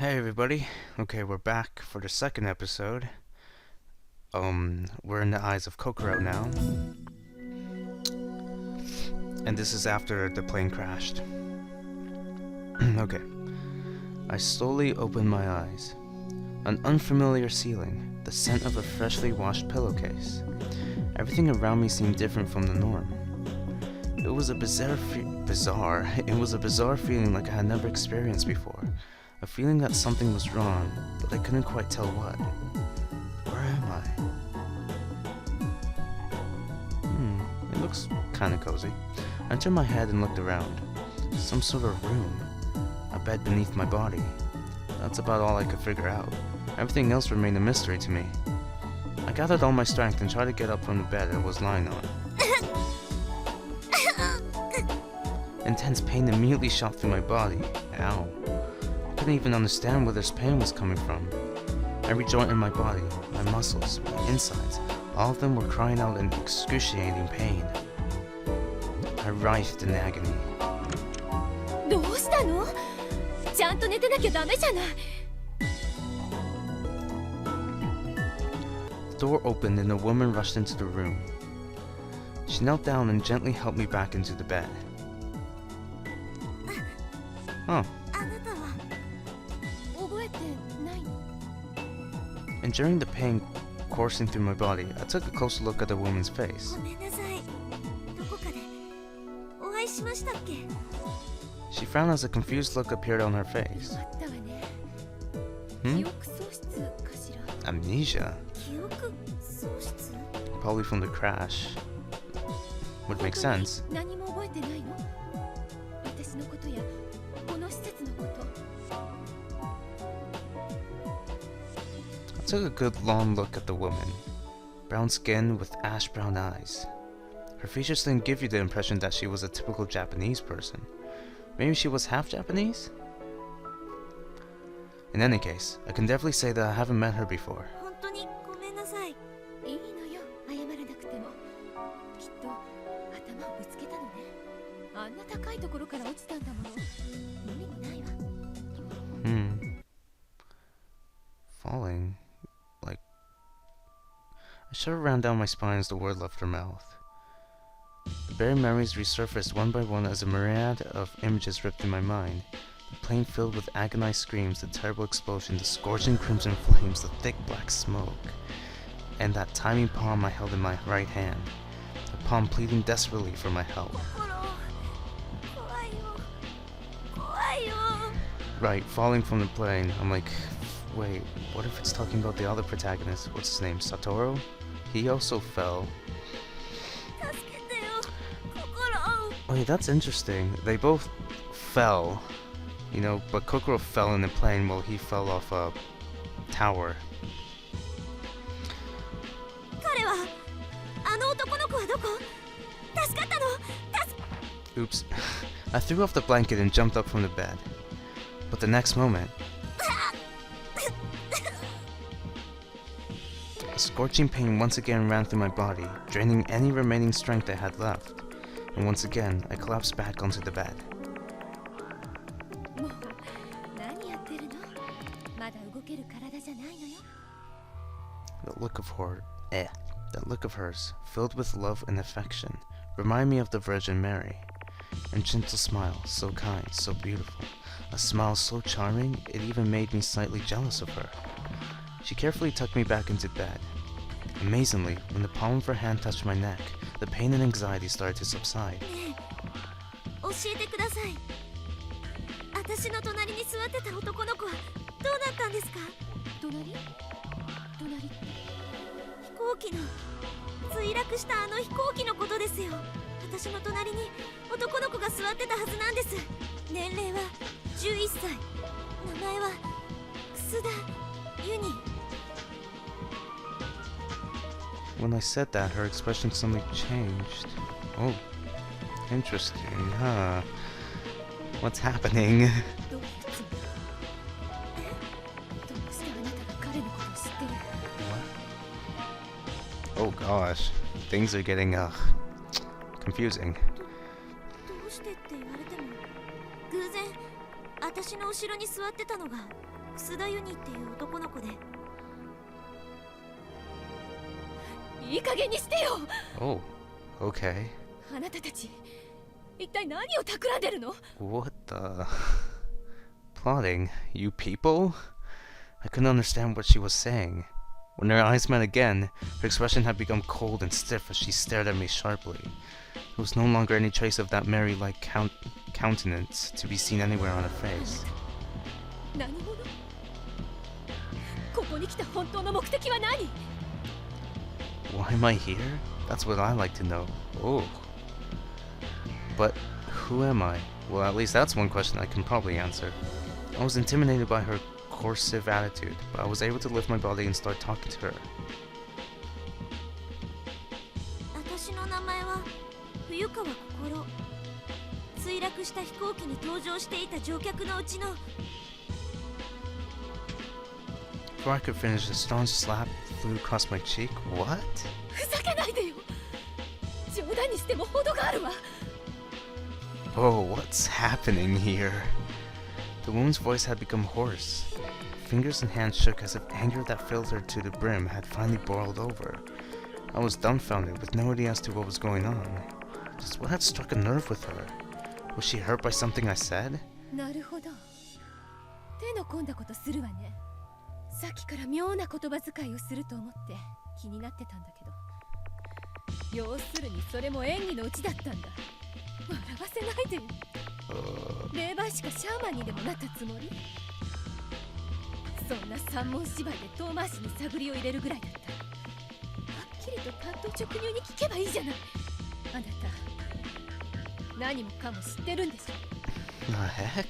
Hey everybody. Okay, we're back for the second episode. We're in the eyes of Kokoro now. And this is after the plane crashed. Okay. I slowly opened my eyes. An unfamiliar ceiling, the scent of a freshly washed pillowcase. Everything around me seemed different from the norm. It was a bizarre feeling like I had never experienced before. A feeling that something was wrong, but I couldn't quite tell what. Where am I? It looks kinda cozy. I turned my head and looked around. Some sort of room. A bed beneath my body. That's about all I could figure out. Everything else remained a mystery to me. I gathered all my strength and tried to get up from the bed I was lying on. Intense pain immediately shot through my body. Ow. I couldn't even understand where this pain was coming from. Every joint in my body, my muscles, my insides, all of them were crying out in excruciating pain. I writhed in agony. どうしたの？ちゃんと寝てなきゃダメじゃない。The door opened and a woman rushed into the room. She knelt down and gently helped me back into the bed. Oh. And during the pain coursing through my body, I took a closer look at the woman's face. She frowned as a confused look appeared on her face. Amnesia? Probably from the crash. Would make sense. I took a good long look at the woman. Brown skin with ash brown eyes. Her features didn't give you the impression that she was a typical Japanese person. Maybe she was half Japanese? In any case, I can definitely say that I haven't met her before. Falling? Like... I shuddered ran down my spine as the word left her mouth. The buried memories resurfaced one by one as a myriad of images ripped through my mind. The plane filled with agonized screams, the terrible explosion, the scorching crimson flames, the thick black smoke, and that tiny palm I held in my right hand. The palm pleading desperately for my help. Right, falling from the plane, I'm like, wait, what if it's talking about the other protagonist? What's his name? Satoru? He also fell. Wait, that's interesting. They both fell, you know, but Kokoro fell in the plane while he fell off a tower. Oops. I threw off the blanket and jumped up from the bed. But the next moment, a scorching pain once again ran through my body, draining any remaining strength I had left. And once again, I collapsed back onto the bed. That look of hers, filled with love and affection, reminded me of the Virgin Mary. And gentle smile, so kind, so beautiful. A smile so charming, it even made me slightly jealous of her. She carefully tucked me back into bed. Amazingly, when the palm of her hand touched my neck, the pain and anxiety started to subside. When I said that, her expression suddenly changed. Oh, interesting, huh? What's happening? What? Oh gosh, things are getting confusing. 私の後ろに座ってたのが須田ユニっていう男の子で。いい加減にしてよ。 Oh, okay. あなたたち一体何を企んでるの？ What the... Plotting? You people? I couldn't understand what she was saying. When their eyes met again, her expression had become cold and stiff as she stared at me sharply. There was no longer any trace of that Mary-like countenance to be seen anywhere on her face. 何者？ここに来た本当の目的は何？ Why am I here? That's what I like to know. Oh. But who am I? Well, at least that's one question I can probably answer. I was intimidated by her coercive attitude, but I was able to lift my body and start talking to her. 私の名前は冬川心。墜落した飛行機に搭乗していた乗客のうちの。 Before I could finish, a strong slap flew across my cheek. What? ふざけないでよ。冗談にしても程があるわ。 Oh, what's happening here? The woman's voice had become hoarse. Fingers and hands shook as if anger that filled her to the brim had finally boiled over. I was dumbfounded with no idea as to what was going on. Just what had struck a nerve with her? Was she hurt by something I said? なるほど。手の込んだことするわね。さっきから妙な言葉遣いをすると思って気になってたんだけど。要するにそれも演技のうちだったんだ。笑わせないでよ。霊媒師かシャーマンにでもなったつもり？そんな三文芝居で遠回しに探りを入れるぐらいだったら、はっきりと単刀直入に聞けばいいじゃない。あなた何もかも知ってるんでしょ。 The heck?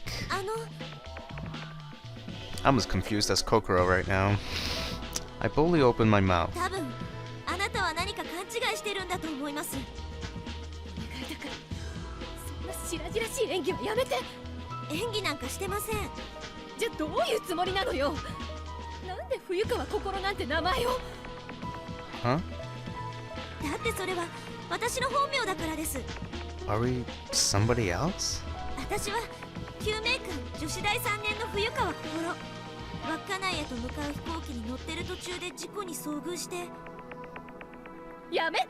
I'm as confused as Kokoro right now. I boldly opened my mouth. 多分あなたは何か勘違いしてるんだと思います。お願いだからそんな白々しい演技はやめて。演技なんかしてません。じゃあどういうつもりなのよ。なんで冬川心なんて名前を。 Huh? だってそれは私の本名だからです。 Are we somebody else? 私は救命艦女子大3年の冬川心。稚内へと向かう飛行機に乗ってる途中で事故に遭遇して。やめて。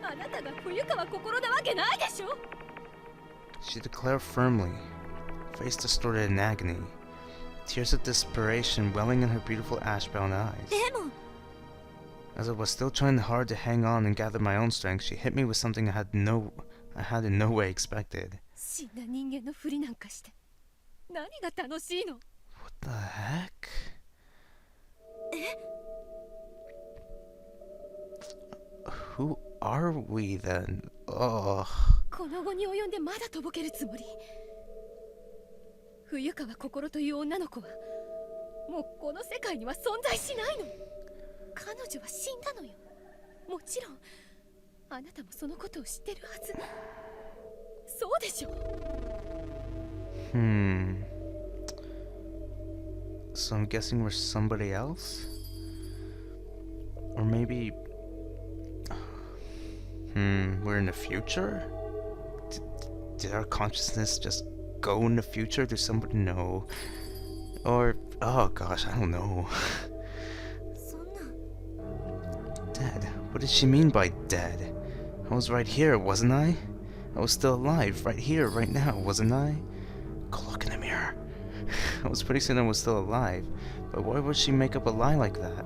あなたが冬川心なわけないでしょ。 She declared firmly, face distorted in agony, tears of desperation welling in her beautiful ash-brown eyes. でも As I was still trying hard to hang on and gather my own strength, she hit me with something I had in no way expected. 死んだ人間のふりなんかして何が楽しいの？ What the heck? え？ Who are we then? Ugh. この後に及んでまだとぼけるつもり？冬川心という女の子はもうこの世界には存在しないの。彼女は死んだのよ。もちろんあなたもそのことを知ってるはず。そうでしょ。 So I'm guessing we're somebody else? Or maybe... we're in the future? Did our consciousness just go in the future to somebody? No. Or... oh gosh, I don't know. そんな。 Dead? What did she mean by dead? I was right here, wasn't I? I was still alive, right here, right now, wasn't I? Go look in the mirror. I was pretty certain I was still alive, but why would she make up a lie like that?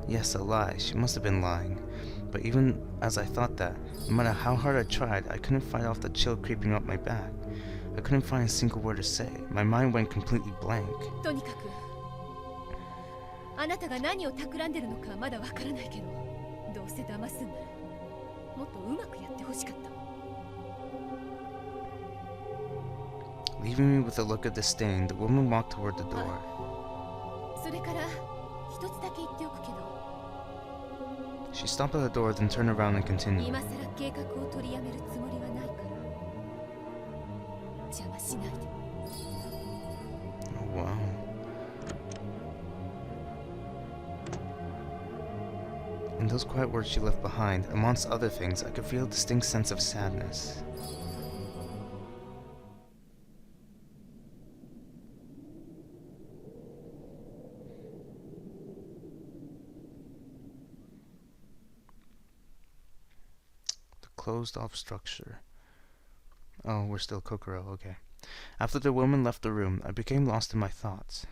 Yes, a lie. She must have been lying. But even as I thought that, no matter how hard I tried, I couldn't fight off the chill creeping up my back. I couldn't find a single word to say. My mind went completely blank. とにかくあなたが何を企んでるのかはまだわからないけど、どうせ騙すんならもっとうまくやってほしかった。 Leaving me with a look of disdain, the woman walked toward the door. それから一つだけ言っておくけど、 She stopped at the door, then turned around and continued. 今さら計画を取りやめるつもりはないから邪魔しないで。 Oh, wow. In those quiet words she left behind, amongst other things, I could feel a distinct sense of sadness. closed-off structure. Oh, we're still Kokoro, okay. After the woman left the room, I became lost in my thoughts.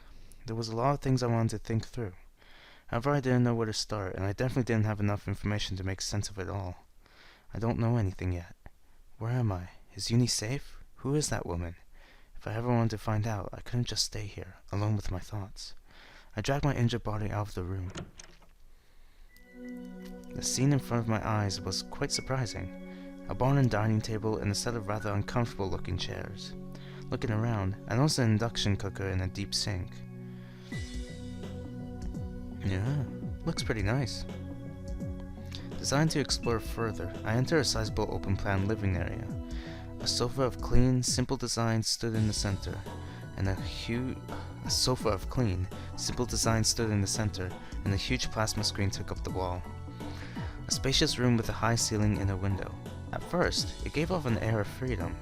There was a lot of things I wanted to think through. However, I didn't know where to start, and I definitely didn't have enough information to make sense of it all. I don't know anything yet. Where am I? Is Uni safe? Who is that woman? If I ever wanted to find out, I couldn't just stay here, alone with my thoughts. I dragged my injured body out of the room. The scene in front of my eyes was quite surprising. A barn and dining table and a set of rather uncomfortable-looking chairs. Looking around, I noticed an induction cooker and a deep sink. Yeah, looks pretty nice. Designed to explore further, I enter a sizable open-plan living area. A sofa of clean, simple design stood in the center, and a huge plasma screen took up the wall. A spacious room with a high ceiling and a window. At first, it gave off an air of freedom.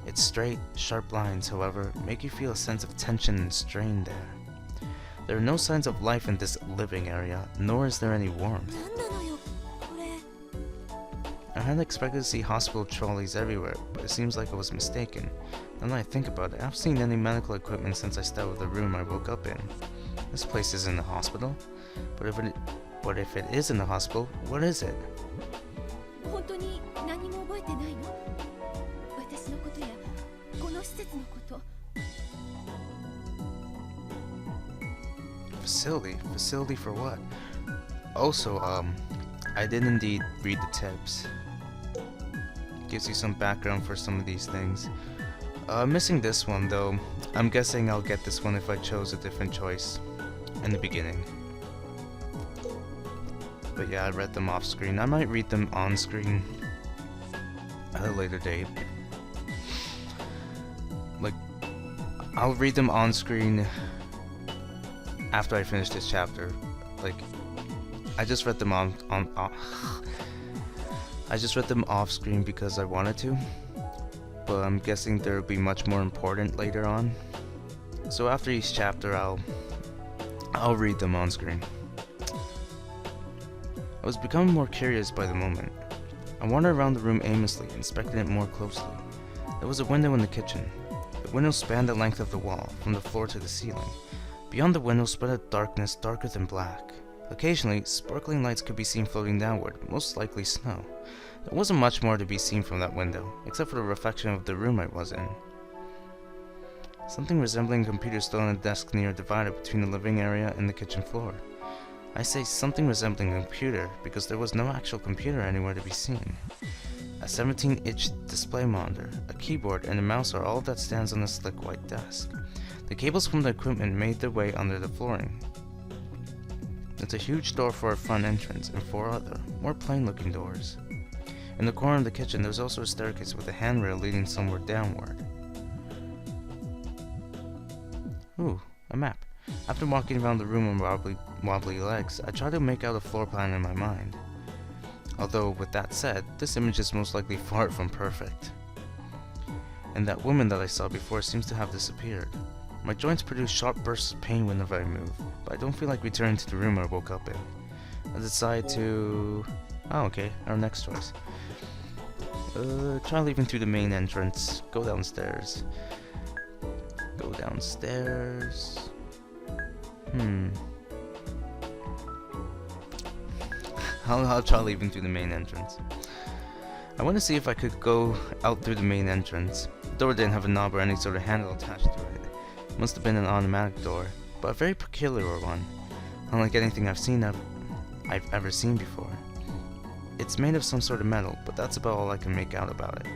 Its straight, sharp lines, however, make you feel a sense of tension and strain there. There are no signs of life in this living area, nor is there any warmth. I hadn't expected to see hospital trolleys everywhere, but it seems like I was mistaken. Now that I think about it, I haven't seen any medical equipment since I stepped out of the room I woke up in. This place isn't a hospital. But if it is in the hospital, what is it? Facility for what? Also, I did indeed read the tips. Gives you some background for some of these things. Missing this one though. I'm guessing I'll get this one if I chose a different choice in the beginning. But yeah, I read them off screen. I might read them on screen at a later date. Like, I'll read them on screen after I finish this chapter. Like, I just read them I just read them off screen because I wanted to, but I'm guessing there'll be much more important later on. So after each chapter, I'll read them on screen. I was becoming more curious by the moment. I wandered around the room aimlessly, inspecting it more closely. There was a window in the kitchen. The window spanned the length of the wall, from the floor to the ceiling. Beyond the window spread a darkness darker than black. Occasionally, sparkling lights could be seen floating downward, most likely snow. There wasn't much more to be seen from that window, except for the reflection of the room I was in. Something resembling a computer stood on a desk near a divider between the living area and the kitchen floor. I say something resembling a computer because there was no actual computer anywhere to be seen. A 17-inch display monitor, a keyboard, and a mouse are all that stands on the slick white desk. The cables from the equipment made their way under the flooring. There's a huge door for a front entrance and 4 other, more plain-looking doors. In the corner of the kitchen, there's also a staircase with a handrail leading somewhere downward. Ooh, a map. After walking around the room on wobbly legs, I tried to make out a floor plan in my mind. Although, with that said, this image is most likely far from perfect. And that woman that I saw before seems to have disappeared. My joints produce sharp bursts of pain whenever I move, but I don't feel like returning to the room I woke up in. I decide to... Oh, okay, our next choice. Try leaving through the main entrance. Go downstairs. I'll try leaving through the main entrance. I want to see if I could go out through the main entrance. The door didn't have a knob or any sort of handle attached to it. It must have been an automatic door, but a very peculiar one, unlike anything I've ever seen before. It's made of some sort of metal, but that's about all I can make out about it.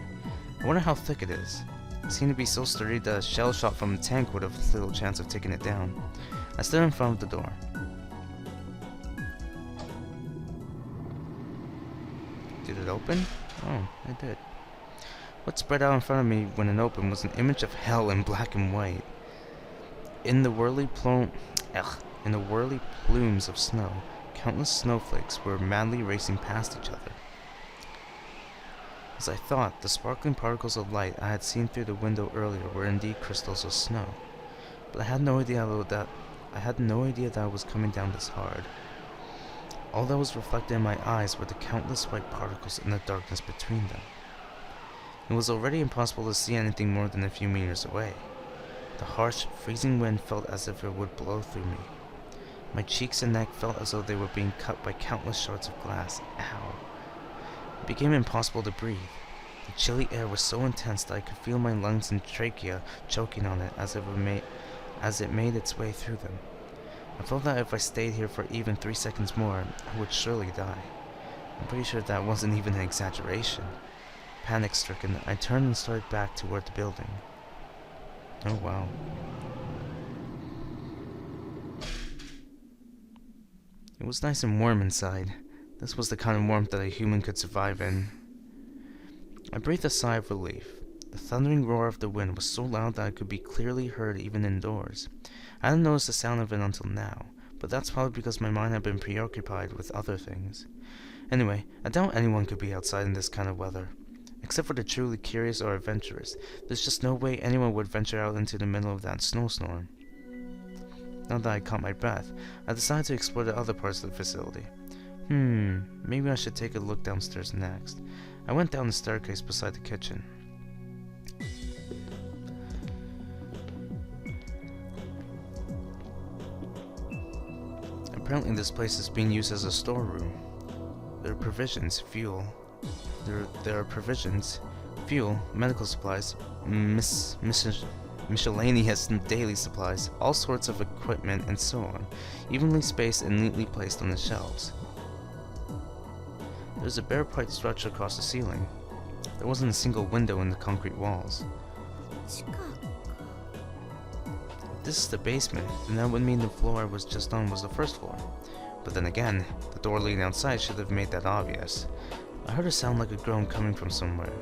I wonder how thick it is. It seemed to be so sturdy that a shell shot from a tank would have little chance of taking it down. I stood in front of the door. Did it open? Oh, it did. What spread out in front of me when it opened was an image of hell in black and white. In the whirly plumes of snow, countless snowflakes were madly racing past each other. As I thought, the sparkling particles of light I had seen through the window earlier were indeed crystals of snow, but I had no idea that it was coming down this hard. All that was reflected in my eyes were the countless white particles in the darkness between them. It was already impossible to see anything more than a few meters away. The harsh, freezing wind felt as if it would blow through me. My cheeks and neck felt as though they were being cut by countless shards of glass. Ow. It became impossible to breathe. The chilly air was so intense that I could feel my lungs and trachea choking on it as it made its way through them. I felt that if I stayed here for even 3 seconds more, I would surely die. I'm pretty sure that wasn't even an exaggeration. Panic-stricken, I turned and started back toward the building. Oh wow. It was nice and warm inside. This was the kind of warmth that a human could survive in. I breathed a sigh of relief. The thundering roar of the wind was so loud that it could be clearly heard even indoors. I hadn't noticed the sound of it until now, but that's probably because my mind had been preoccupied with other things. Anyway, I doubt anyone could be outside in this kind of weather. Except for the truly curious or adventurous, there's just no way anyone would venture out into the middle of that snowstorm. Now that I caught my breath, I decided to explore the other parts of the facility. Maybe I should take a look downstairs next. I went down the staircase beside the kitchen. Apparently this place is being used as a storeroom. There are provisions, fuel, medical supplies, miscellaneous daily supplies, all sorts of equipment, and so on, evenly spaced and neatly placed on the shelves. There's a bare pipe stretched across the ceiling. There wasn't a single window in the concrete walls. If this is the basement, then that would mean the floor I was just on was the first floor. But then again, the door leading outside should have made that obvious. I heard a sound like a groan coming from somewhere.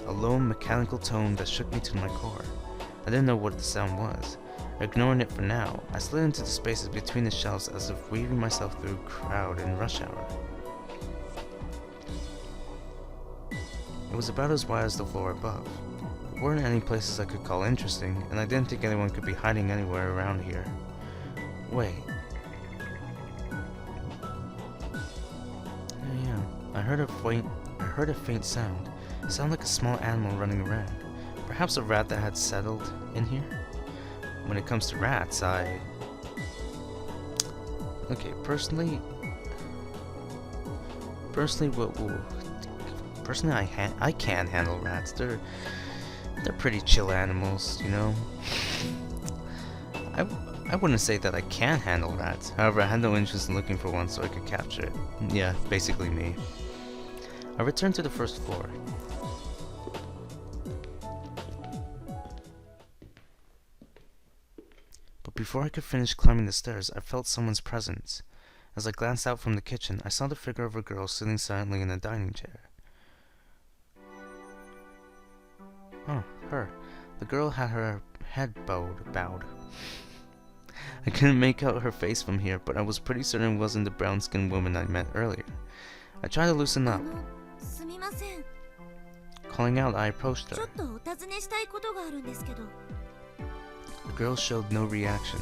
A low, mechanical tone that shook me to my core. I didn't know what the sound was. Ignoring it for now, I slid into the spaces between the shelves as if weaving myself through a crowd in rush hour. It was about as wide as the floor above. There weren't any places I could call interesting, and I didn't think anyone could be hiding anywhere around here. Wait. Yeah, I heard a faint sound. It sounded like a small animal running around. Perhaps a rat that had settled in here? When it comes to rats, Okay, personally, I can't handle rats. They're pretty chill animals, you know. I wouldn't say that I can't handle rats. However, I had no interest in looking for one so I could capture it. Yeah, basically me. I returned to the first floor. But before I could finish climbing the stairs, I felt someone's presence. As I glanced out from the kitchen, I saw the figure of a girl sitting silently in a dining chair. Oh, her. The girl had her head bowed. I couldn't make out her face from here, but I was pretty certain it wasn't the brown-skinned woman I met earlier. I tried to loosen up. Calling out, I approached her. The girl showed no reaction.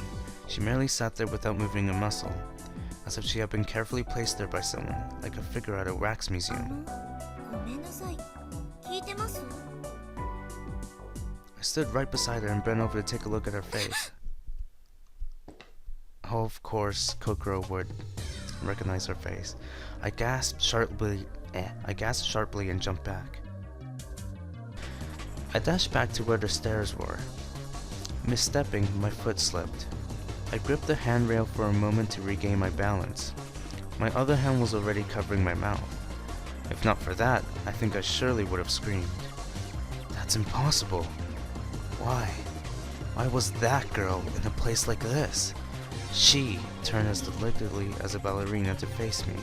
She merely sat there without moving a muscle, as if she had been carefully placed there by someone, like a figure at a wax museum. I stood right beside her and bent over to take a look at her face. Oh, of course, Kokoro would recognize her face. I gasped sharply and jumped back. I dashed back to where the stairs were. Misstepping, my foot slipped. I gripped the handrail for a moment to regain my balance. My other hand was already covering my mouth. If not for that, I think I surely would have screamed. That's impossible. Why? Why was that girl in a place like this? She turned as delicately as a ballerina to face me.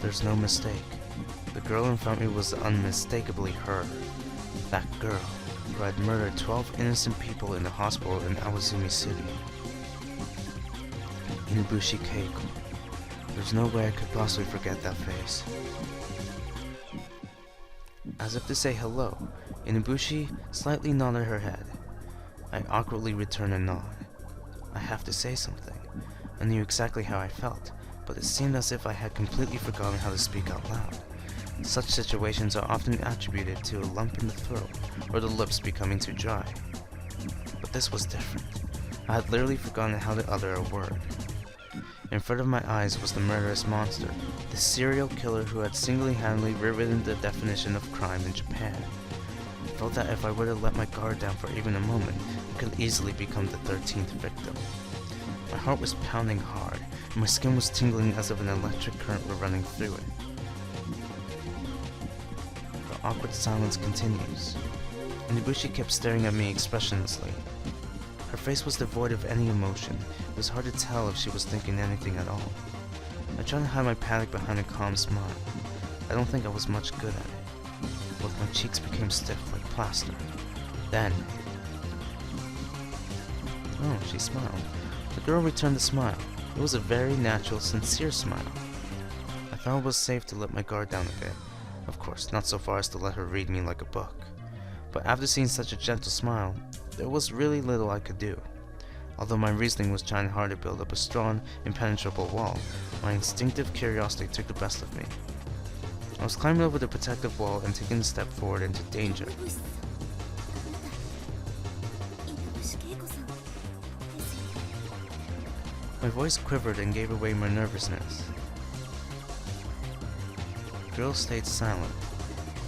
There's no mistake. The girl in front of me was unmistakably her. That girl who had murdered 12 innocent people in a hospital in Awazumi City. Inubushi Keiko. There's no way I could possibly forget that face. As if to say hello, Inubushi slightly nodded her head. I awkwardly returned a nod. I have to say something. I knew exactly how I felt, but it seemed as if I had completely forgotten how to speak out loud. Such situations are often attributed to a lump in the throat or the lips becoming too dry. But this was different. I had literally forgotten how to utter a word. In front of my eyes was the murderous monster, the serial killer who had single-handedly rewritten the definition of crime in Japan. I felt that if I were to let my guard down for even a moment, I could easily become the 13th victim. My heart was pounding hard, and my skin was tingling as if an electric current were running through it. The awkward silence continues, and Ibushi kept staring at me expressionlessly. Her face was devoid of any emotion. It was hard to tell if she was thinking anything at all. I tried to hide my panic behind a calm smile. I don't think I was much good at it. Both my cheeks became stiff like plaster. Then... oh, she smiled. The girl returned the smile. It was a very natural, sincere smile. I thought it was safe to let my guard down a bit. Of course, not so far as to let her read me like a book. But after seeing such a gentle smile, there was really little I could do. Although my reasoning was trying hard to build up a strong, impenetrable wall, my instinctive curiosity took the best of me. I was climbing over the protective wall and taking a step forward into danger. My voice quivered and gave away my nervousness. The girl stayed silent,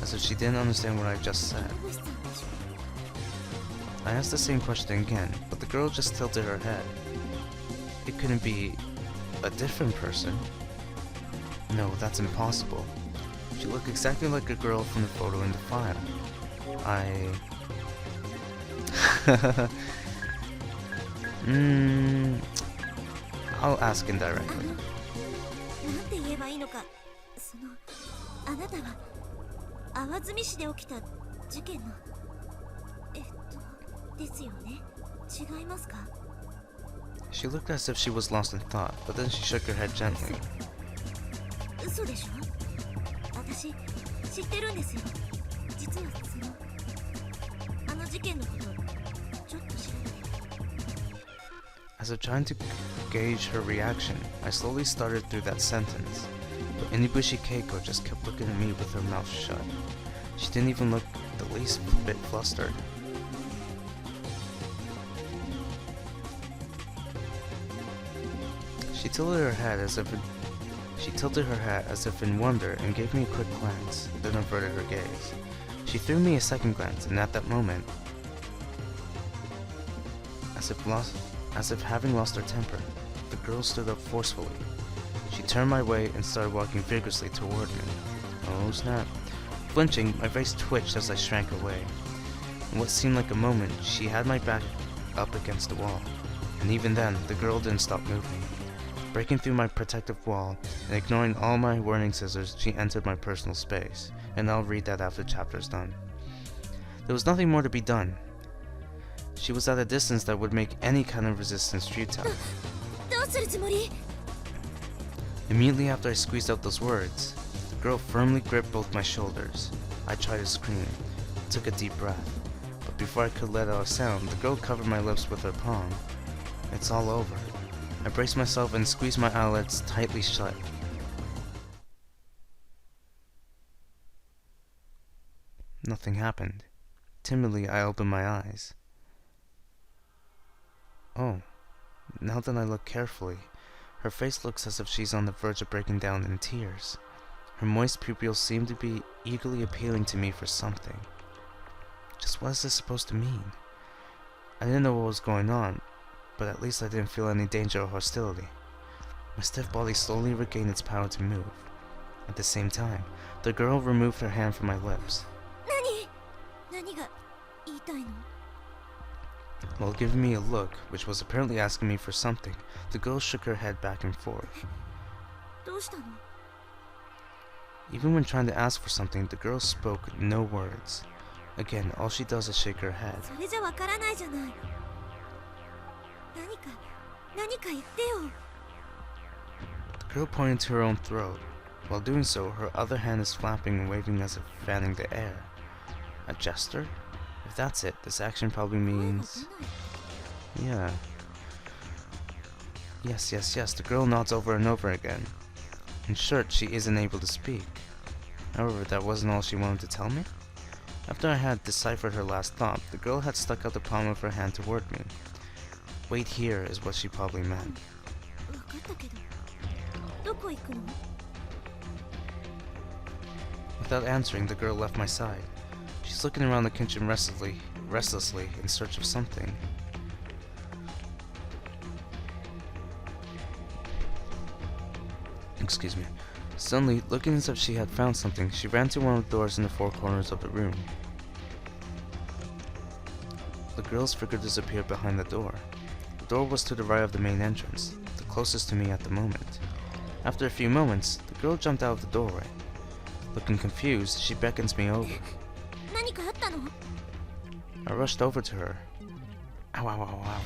as if she didn't understand what I just said. I asked the same question again, but the girl just tilted her head. It couldn't be a different person. No, that's impossible. She looked exactly like a girl from the photo in the file. I'll ask indirectly. なんて言えばいいのか、あなたは淡住市で起きた事件のですよね。違いますか？ She looked as if she was lost in thought, but then she shook her head gently. 嘘でしょ？私知ってるんですよ。実はあの事件のことちょっと調べて。 As if trying to gauge her reaction, I slowly started through that sentence, but Inibushi Keiko just kept looking at me with her mouth shut. She didn't even look the least bit flustered. She tilted her head as if in wonder and gave me a quick glance, then averted her gaze. She threw me a second glance, and at that moment, as if having lost her temper, the girl stood up forcefully. She turned my way and started walking vigorously toward me. Oh snap. Flinching, my face twitched as I shrank away. In what seemed like a moment, she had my back up against the wall. And even then, the girl didn't stop moving. Breaking through my protective wall and ignoring all my warning scissors, she entered my personal space. And I'll read that after the chapter's done. There was nothing more to be done. She was at a distance that would make any kind of resistance futile. Immediately after I squeezed out those words, the girl firmly gripped both my shoulders. I tried to scream, took a deep breath, but before I could let out a sound, the girl covered my lips with her palm. It's all over. I braced myself and squeezed my eyelids tightly shut. Nothing happened. Timidly, I opened my eyes. Oh, now that I look carefully, her face looks as if she's on the verge of breaking down in tears. Her moist pupils seem to be eagerly appealing to me for something. Just what is this supposed to mean? I didn't know what was going on, but at least I didn't feel any danger or hostility. My stiff body slowly regained its power to move. At the same time, the girl removed her hand from my lips. 何が言いたいの？ While giving me a look, which was apparently asking me for something, the girl shook her head back and forth. どうしたの？ Even when trying to ask for something, the girl spoke no words. Again, all she does is shake her head. それじゃわからないじゃない。何か言ってよ。 The girl pointed to her own throat. While doing so, her other hand is flapping and waving as if fanning the air. A gesture? If that's it, this action probably means... Yeah. Yes, yes, yes, the girl nods over and over again. In short, she isn't able to speak. However, that wasn't all she wanted to tell me. After I had deciphered her last thought, the girl had stuck out the palm of her hand toward me. Wait here is what she probably meant. 分かったけどどこ行くの？ Without answering, the girl left my side. She's looking around the kitchen restlessly in search of something. Excuse me. Suddenly, looking as if she had found something, she ran to one of the doors in the four corners of the room. The girl's figure disappeared behind the door. The door was to the right of the main entrance, the closest to me at the moment. After a few moments, the girl jumped out of the doorway. Looking confused, she beckons me over. 何かあったの？ I rushed over to her. Ow, ow, ow, ow.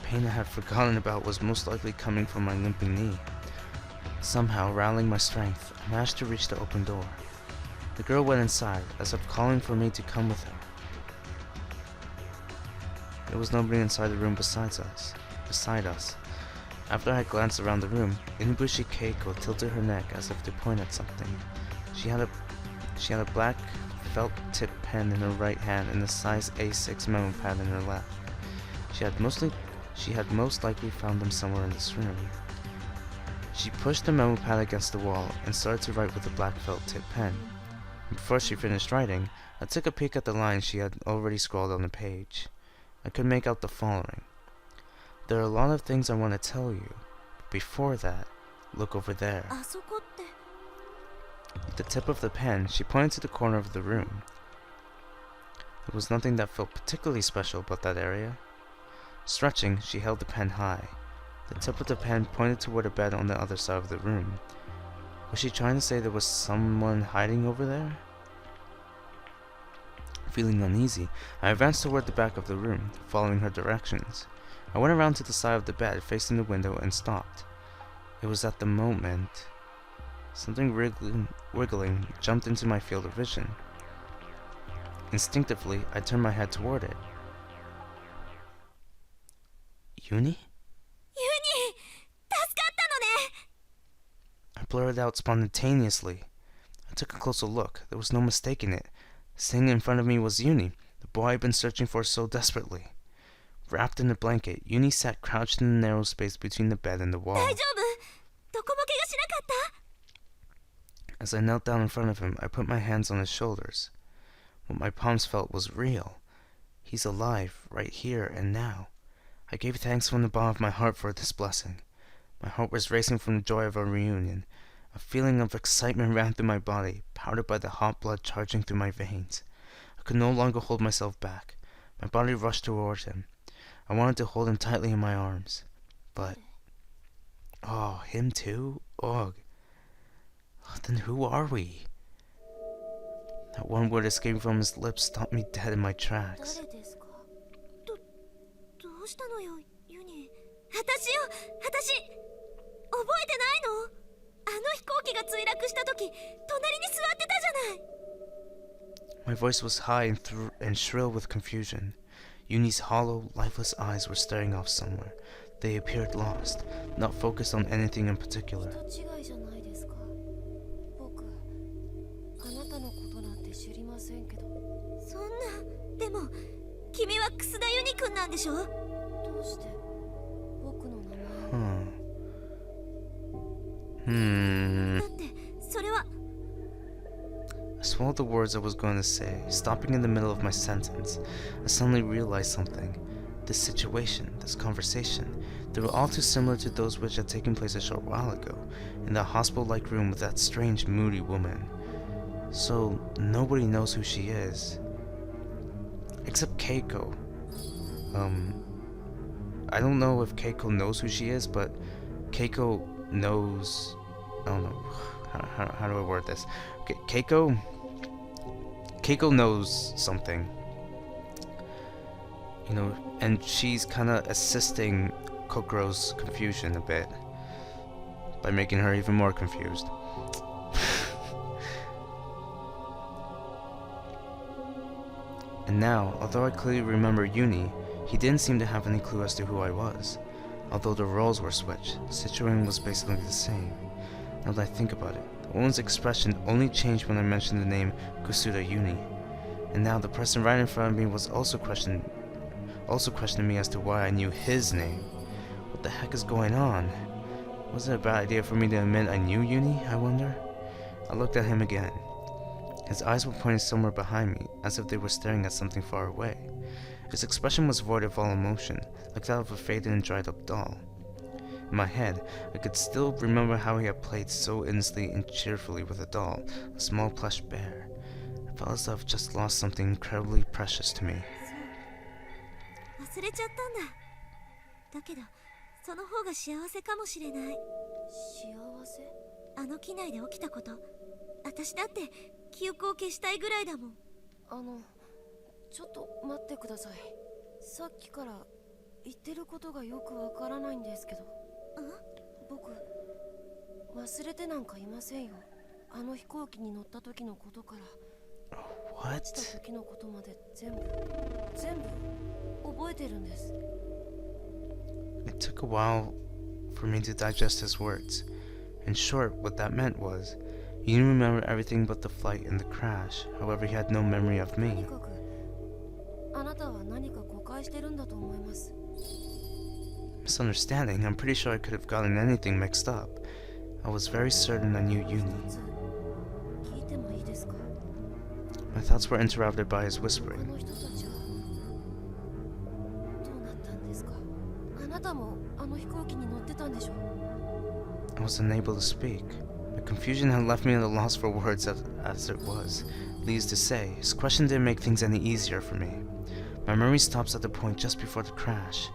The pain I had forgotten about was most likely coming from my limping knee. Somehow, rallying my strength, I managed to reach the open door. The girl went inside, as if calling for me to come with her. There was nobody inside the room beside us. After I had glanced around the room, Inubushi Keiko tilted her neck as if to point at something. She had a black felt-tip pen in her right hand and a size A6 memo pad in her left. She had most likely found them somewhere in this room. She pushed the memo pad against the wall and started to write with the black felt-tip pen. Before she finished writing, I took a peek at the lines she had already scrawled on the page. I could make out the following. There are a lot of things I want to tell you, but before that, look over there. あそこって With the tip of the pen, she pointed to the corner of the room. There was nothing that felt particularly special about that area. Stretching, she held the pen high. The tip of the pen pointed toward a bed on the other side of the room. Was she trying to say there was someone hiding over there? Feeling uneasy, I advanced toward the back of the room, following her directions. I went around to the side of the bed, facing the window, and stopped. It was at the moment something wiggling jumped into my field of vision. Instinctively, I turned my head toward it. Yuni? ユニ助かったのね I blurted out spontaneously. I took a closer look. There was no mistaking it. Sitting in front of me was Yuni, the boy I'd been searching for so desperately. Wrapped in a blanket, Yuni sat crouched in the narrow space between the bed and the wall. 大丈夫どこも怪我しなかった As I knelt down in front of him, I put my hands on his shoulders. What my palms felt was real. He's alive, right here and now. I gave thanks from the bottom of my heart for this blessing. My heart was racing from the joy of our reunion. A feeling of excitement ran through my body, powdered by the hot blood charging through my veins. I could no longer hold myself back. My body rushed towards him. I wanted to hold him tightly in my arms. But... oh, him too? Ugh. Then who are we? That one word escaping from his lips stopped me dead in my tracks. 誰ですかどうしたのよユニ私よ私覚えてないのあの飛行機が墜落した時隣に座ってたじゃない My voice was high and shrill with confusion. Yuni's hollow, lifeless eyes were staring off somewhere. They appeared lost, not focused on anything in particular. 人違いじゃないですか。僕、あなたのことなんて知りませんけど。そんなでも君は楠田ユニくんなんでしょどうして僕の名前を。だってそれは I swallowed the words I was going to say, stopping in the middle of my sentence. I suddenly realized something. This situation, this conversation, they were all too similar to those which had taken place a short while ago, in that hospital-like room with that strange, moody woman. So, nobody knows who she is. Except Keiko. I don't know if Keiko knows who she is, but Keiko knows... I don't know. How do I word this? Okay, Keiko knows something. You know, and she's kind of assisting Kokoro's confusion a bit by making her even more confused. And now, although I clearly remember Yuni, he didn't seem to have any clue as to who I was. Although the roles were switched, the situation was basically the same. Now that I think about it, the woman's expression only changed when I mentioned the name Kusuda Uni. And now the person right in front of me was also questioning me as to why I knew his name. What the heck is going on? Was it a bad idea for me to admit I knew Uni, I wonder? I looked at him again. His eyes were pointing somewhere behind me, as if they were staring at something far away. His expression was void of all emotion, like that of a faded and dried up doll. In my head, I could still remember how he had played so innocently and cheerfully with a doll, a small plush bear. I felt as though I've just lost something incredibly precious to me. 忘れちゃったんだ。だけどその方が幸せかもしれない。幸せ？あの機内で起きたこと、私だって記憶を消したいぐらいだもん。ちょっと待ってください。さっきから言ってることがよくわからないんですけど。僕忘れてなんかいませんよ。あの飛行機に乗った時のことから。What? 落ちた時のことまで全部覚えてるんです。It took a while for me to digest his words. In short, what that meant was, he didn't remember everything but the flight and the crash. However, he had no memory of とに me. かくあなたは何か誤解してるんだと思います。 Misunderstanding? I'm pretty sure I could have gotten anything mixed up. I was very certain I knew Uni. 聞いてもいいですか？ My thoughts were interrupted by his 他 whispering. の人たちはどうなったんですか？あなたもあの飛行機に乗ってたんでしょ？ I was unable to speak. The confusion had left me at a loss for words as it was. Needless to say, his question didn't make things any easier for me. My memory stops at the point just before the crash.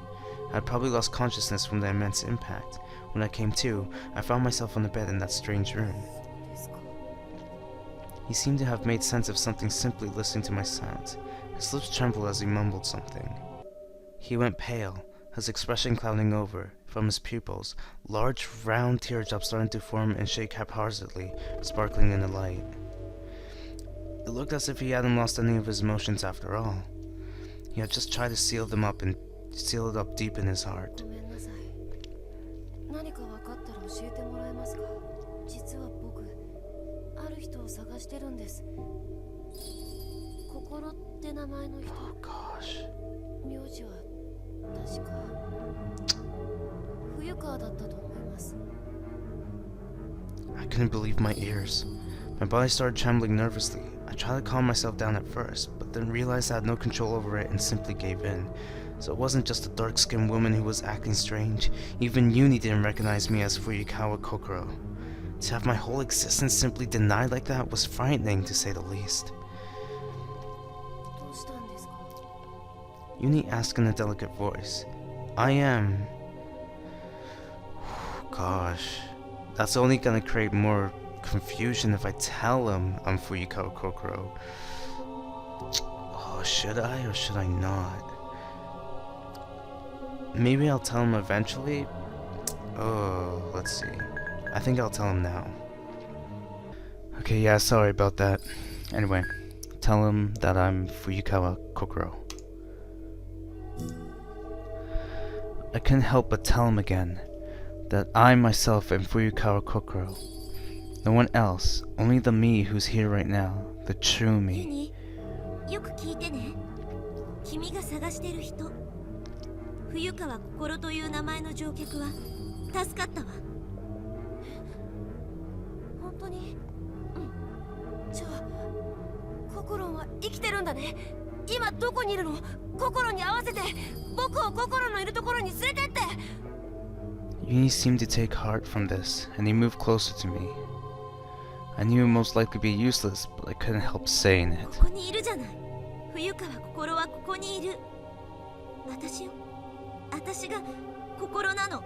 I had probably lost consciousness from the immense impact. When I came to, I found myself on the bed in that strange room. そうですか。 He seemed to have made sense of something simply listening to my silence. His lips trembled as he mumbled something. He went pale, his expression clouding over. From his pupils, large round teardrops started to form and shake haphazardly, sparkling in the light. It looked as if he hadn't lost any of his emotions after all. He had just tried to seal them up and seal it up deep in his heart. ごめんなさい。何か分かったら教えてもらえますか？実は僕、ある人を探してるんです。心って名前の人。 Oh gosh. 名字は確か冬川だったと思います。 I couldn't believe my ears. My body started trembling nervously. I tried to calm myself down at first, but then realized I had no control over it and simply gave in. So it wasn't just a dark-skinned woman who was acting strange. Even Uni didn't recognize me as Fuyukawa Kokoro. To have my whole existence simply denied like that was frightening, to say the least. どうしたんですか？ Uni asked in a delicate voice. I am... Gosh, that's only gonna create more confusion if I tell him I'm Fuyukawa Kokoro. Oh, should I or should I not? Maybe I'll tell him eventually? Oh, let's see. I think I'll tell him now. Okay, yeah, sorry about that. Anyway, tell him that I'm Fuyukawa Kokoro. I couldn't help but tell him again that I myself am Fuyukawa Kokoro. No one else, only the me who's here right now, the true ユ me. ニ、よく聞いてね。君が探してる人、冬川心という名前の乗客は助かったわ。本当に？うん。じゃあ、ココロンは生きてるんだね。今どこにいるの？ココロンに合わせて僕をココロンのいるところに連れてって。 Uni seemed to take heart from this, and he moved closer to me. I knew it would most likely be useless, but I couldn't help saying it. ここにいるじゃない。冬川心はここにいる。私よ。私が心なの。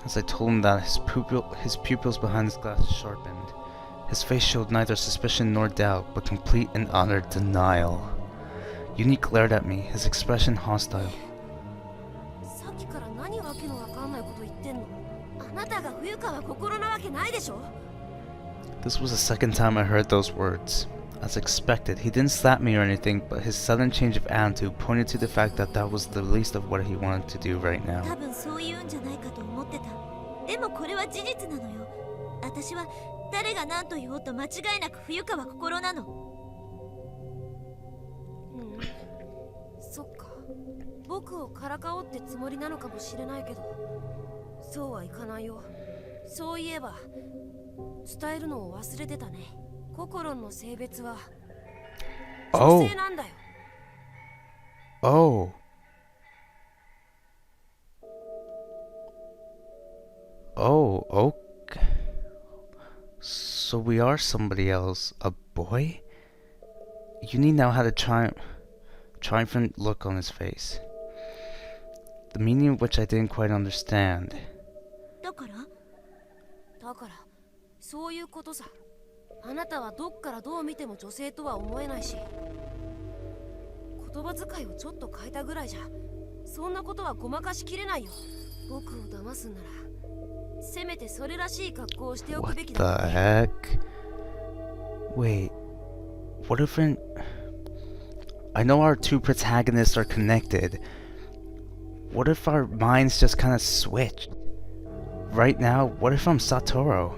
As I told him that, his pupils behind his glasses sharpened. His face showed neither suspicion nor doubt, but complete and utter denial. Uni glared at me, his expression hostile. さっきから何わけのわかんないこと言ってんの？あなたが冬川心なわけないでしょ？ This was the second time I heard those words. As expected, he didn't slap me or anything, but his sudden change of attitude pointed to the fact that that was the least of what he wanted to do right now. 多分そういうんじゃないかと思ってた。でもこれは事実なのよ。私は誰が何と言おうと間違いなく冬川心なの。そっか。僕をからかおうってつもりなのかもしれないけど、そうはいかないよ。そういえば伝えるのを忘れてたね。心の性別は女性なんだよ。Oh. Oh, okay. So we are somebody else. A boy? Uni now had a triumphant look on his face, the meaning of which I didn't quite understand. だからそういうことさ。あなたはどっからどう見ても女性とは思えないし、言葉遣いをちょっと変えたぐらいじゃそんなことはごまかしきれないよ。僕を騙すんならせめてそれらしい格好をしておくべきだ。 What the heck? Wait, what if I know our two protagonists are connected. What if our minds just kind of switched? Right now, what if I'm Satoru?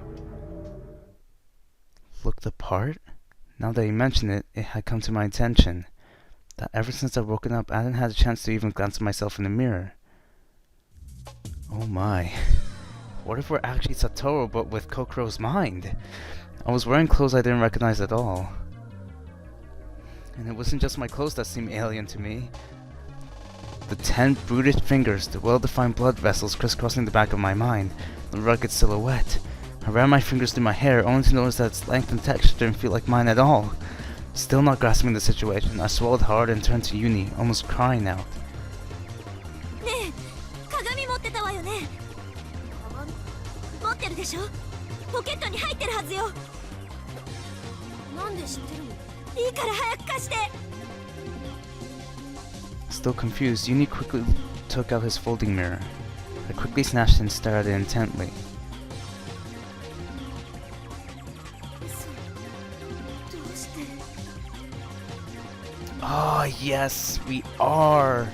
Look the part? Now that you mention it, it had come to my attention that ever since I've woken up, I hadn't had a chance to even glance at myself in the mirror. Oh my. What if we're actually Satoru, but with Kokoro's mind? I was wearing clothes I didn't recognize at all. And it wasn't just my clothes that seemed alien to me. The 10 brutish fingers, the well-defined blood vessels crisscrossing the back of my mind, the rugged silhouette. I ran my fingers through my hair, only to notice that its length and texture didn't feel like mine at all. Still not grasping the situation, I swallowed hard and turned to Uni, almost crying out. ねえ、鏡持ってたわよね。持ってるでしょ。ポケットに入ってるはずよ。なんで知ってるの？いいから早く貸して。 Still confused, Uni quickly took out his folding mirror. I quickly snatched it and stared at it intently. どうして。 Oh, yes, we are.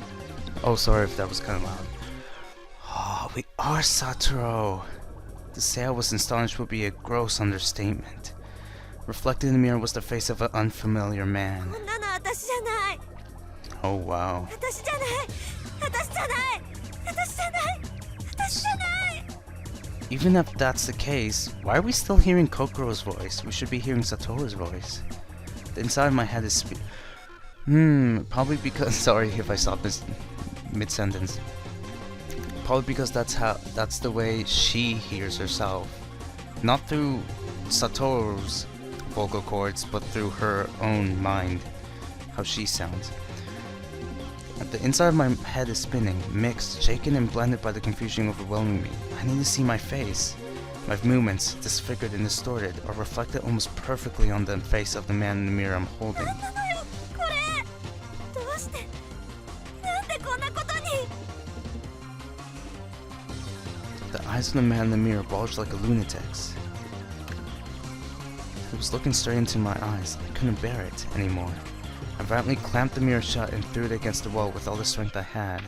Oh, sorry if that was kind of loud. Oh, we are Satoru. To say I was astonished would be a gross understatement. Reflected in the mirror was the face of an unfamiliar man. こんなの私じゃない。 Oh, wow. 私じゃない。私じゃない。私じゃない。私じゃない。 Even if that's the case, why are we still hearing Kokoro's voice? We should be hearing Satoru's voice. The inside of my head is probably because sorry if I stopped this mid-sentence. Probably because that's the way she hears herself. Not through Satoru's vocal cords, but through her own mind. How she sounds. The inside of my head is spinning, mixed, shaken and blended by the confusion overwhelming me. I need to see my face. My movements, disfigured and distorted, are reflected almost perfectly on the face of the man in the mirror I'm holding. なんなのよ、これ。どうして。なんでこんなことに。 The eyes of the man in the mirror bulged like a lunatic's. He was looking straight into my eyes. I couldn't bear it anymore. I violently clamped the mirror shut and threw it against the wall with all the strength I had.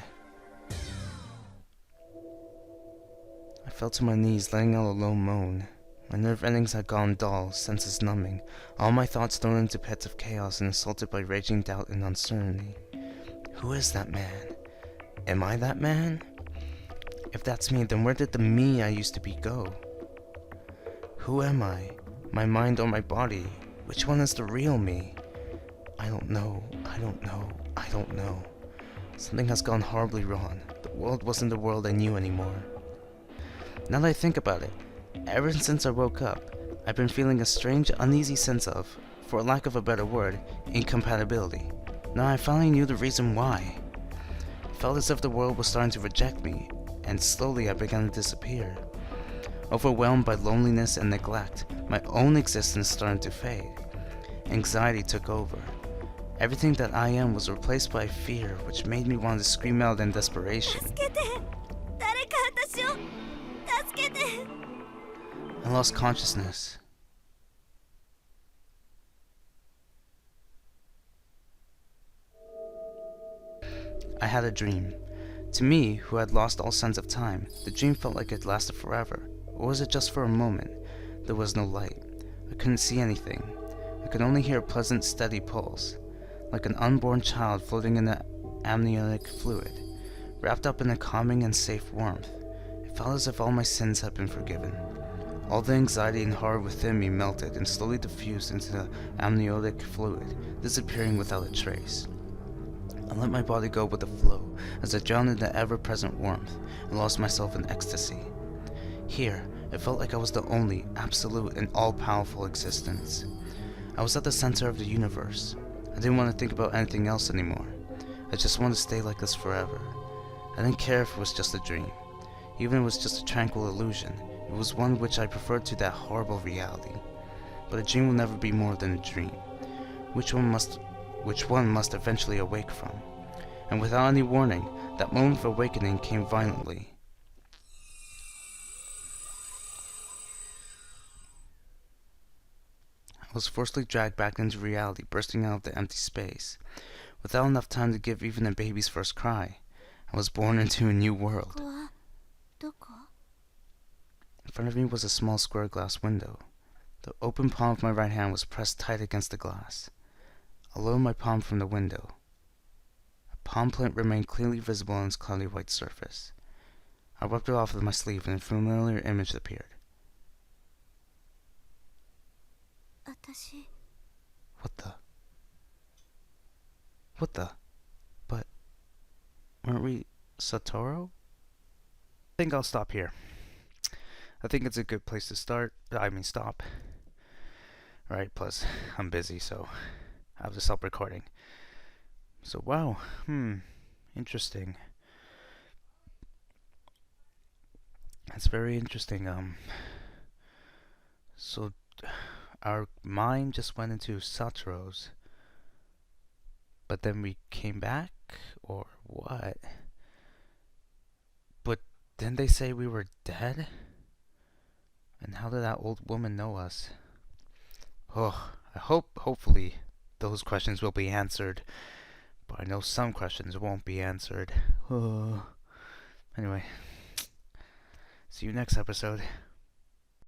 I fell to my knees, letting out a low moan. My nerve endings had gone dull, senses numbing, all my thoughts thrown into pits of chaos and assaulted by raging doubt and uncertainty. Who is that man? Am I that man? If that's me, then where did the me I used to be go? Who am I? My mind or my body? Which one is the real me? I don't know. Something has gone horribly wrong. The world wasn't the world I knew anymore. Now that I think about it, ever since I woke up, I've been feeling a strange, uneasy sense of, for lack of a better word, incompatibility. Now I finally knew the reason why. It felt as if the world was starting to reject me, and slowly I began to disappear. Overwhelmed by loneliness and neglect, my own existence started to fade. Anxiety took over. Everything that I am was replaced by fear, which made me want to scream out in desperation. 助けて。誰か私を。助けて。 I lost consciousness. I had a dream. To me, who had lost all sense of time, the dream felt like it lasted forever. Or was it just for a moment? There was no light. I couldn't see anything. I could only hear a pleasant, steady pulse, like an unborn child floating in the amniotic fluid, wrapped up in a calming and safe warmth. It felt as if all my sins had been forgiven. All the anxiety and horror within me melted and slowly diffused into the amniotic fluid, disappearing without a trace. I let my body go with the flow as I drowned in the ever-present warmth and lost myself in ecstasy. Here, it felt like I was the only, absolute, and all-powerful existence. I was at the center of the universe. I didn't want to think about anything else anymore. I just wanted to stay like this forever. I didn't care if it was just a dream. Even if it was just a tranquil illusion, it was one which I preferred to that horrible reality. But a dream will never be more than a dream, which one must eventually awake from. And without any warning, that moment of awakening came violently. I was forcibly dragged back into reality, bursting out of the empty space. Without enough time to give even a baby's first cry, I was born into a new world. ここはどこ？ In front of me was a small square glass window. The open palm of my right hand was pressed tight against the glass. I lowered my palm from the window. A palm print remained clearly visible on its cloudy white surface. I rubbed it off with my sleeve and a familiar image appeared. 私 What the? What the? But weren't we Satoru? I think I'll stop here. I think it's a good place to stop. Right, plus I'm busy, so I have to stop recording. So wow, interesting. That's very interesting. So our mind just went into Satoru's, but then we came back, or what? But didn't they say we were dead? And how did that old woman know us? Oh, hopefully those questions will be answered, but I know some questions won't be answered. Oh. Anyway, see you next episode.